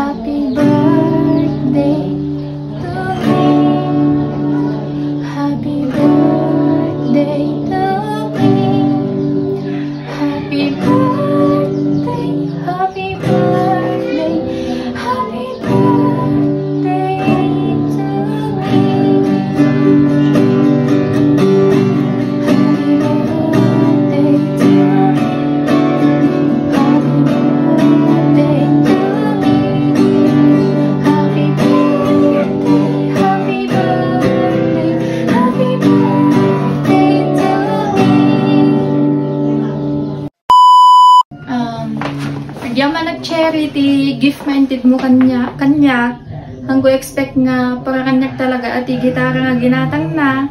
Happy birthday to me. Happy birthday to me. Happy birthday, happy birthday, happy birthday to me. Happy birthday to me. Happy birthday to me. Happy birthday, happy birthday, happy birthday to me. Nagyaman nag-charity gift minded mo kanya ang ko expect nga para kanyak talaga at gitara nga ginatang na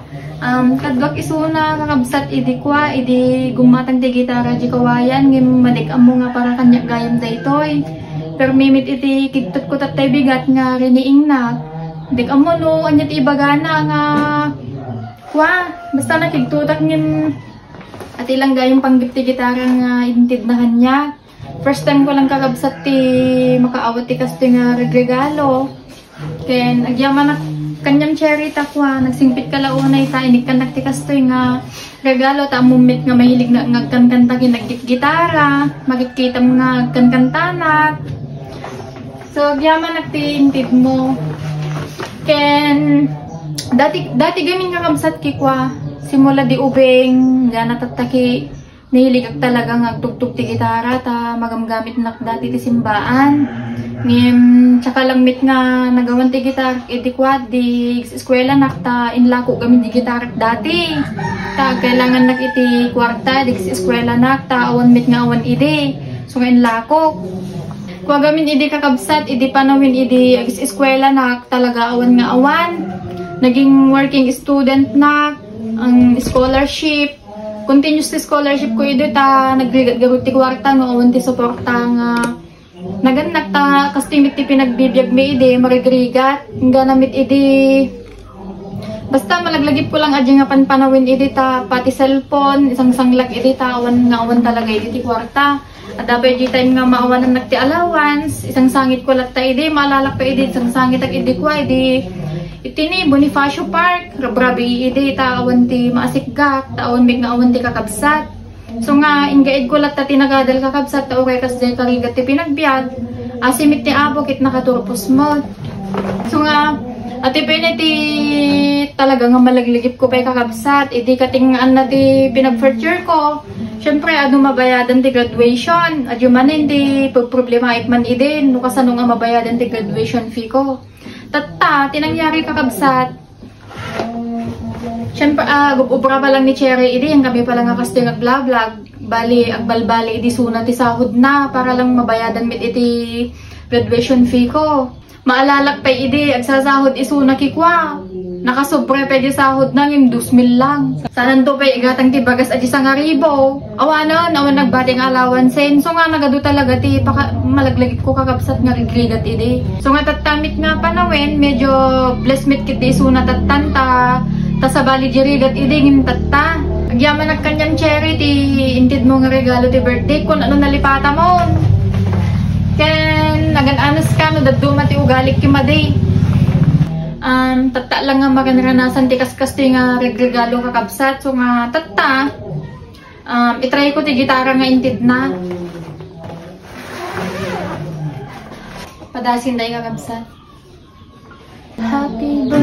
kadwak isuna kakabsat idi kwa idi gumatang ti gitara di kawayan ngim madik amo nga para kanyak gayam daytoy pero mimit iti kigtot ko tatay bigat nga riniing na dik amo no anya ti ibagana nga kwa basta nakigtutak ngim at ilang gayong panggip ti gitara nga intid na kanya. First time ko lang kakabsat ti makaawat ti kasto nga regalo. Ken agyaman na kanyang cherry takwa nagsingpit kalaunay ta inikkanak ti kasto nga regalo ta mumit nga mahilig na ngagkankanta gitara makikita mo nga kankantanak. So agyaman nagtiintid mo. Ken dati gaming kakabsat ki kwa simula di ubeng nga natataki nahilig talaga nga tugtog ti gitara ta magamgamit nak dati ti simbaan ngim tsaka lang mit nga nagawan ti gitar iti kwad di eskwela nak ta inlako gamit di gitara dati ta kailangan nak iti kwarta di eskwela nak ta awan mit nga awan ide so nga inlako kwa gamin ide kakabsat ide panawin ide eskwela nak talaga awan nga awan naging working student nak ang scholarship continuous scholarship ko ito ta nagrigat-garot ti kwarta no awan ti suporta nga naganak ta kastimit ti pinagbibiyag me ide marigrigat nga namit ide basta malaglagip ko lang adya nga panpanawin ide ta pati cellphone isang sanglag ide ta awan nga awan talaga ide ti kwarta at dapat di time nga maawanan nagti allowance isang sangit ko latta ide maalalak pa ide isang sangit ag ide kwa ide itini Bonifacio Park, rabrabi ide ta awan ti maasikgak, ta awan mig nga awan ti kakabsat. So nga ingaid ko lat ta tinagadal kakabsat ta okay kas day karigat ti pinagbiag. Asimit ti abo kit nakaturpos mo. So nga ati piniti talaga nga malagligip ko pay kakabsat, idi katingaan na ti pinag-first year ko. Syempre ano mabayadan ti graduation, adyo manin ti problema man idin, no kasano nga mabayadan ti graduation fee ko. Tatta, tinangyari kakabsat. Siyempre, gubra pa lang ni Cherry, idi, ang kami palang akasto yung vlog. Bali, agbalbali, idi suna ti sahod na, para lang mabayadan mit iti graduation fee ko. Maalalak pa idi, agsasahod isuna kikwa. Nakasobre pa di sahod na, yung 2,000 lang. Sanan to pa igatang ti bagas adi sa ngaribo. Awanon, awan nagbating allowance. So nga nagado talaga ti, malaglagit ko kakabsat nga rigrigat idi. So nga tatamit nga panawin, medyo blessmit kit di suna tatanta. Ta sa bali dirigat idi ngim tatta. Agyaman nagkanyang cherry ti intid mo nga regalo ti birthday kung ano nalipata mo. Ken nagan-anas ka no daduma ti ugalik kimadi. Tatta lang nga maganranasan ti kaskas ti nga regalo kakabsat. So nga tatta itry ko ti gitara nga intid na. Padasin day kakabsat. Happy birthday.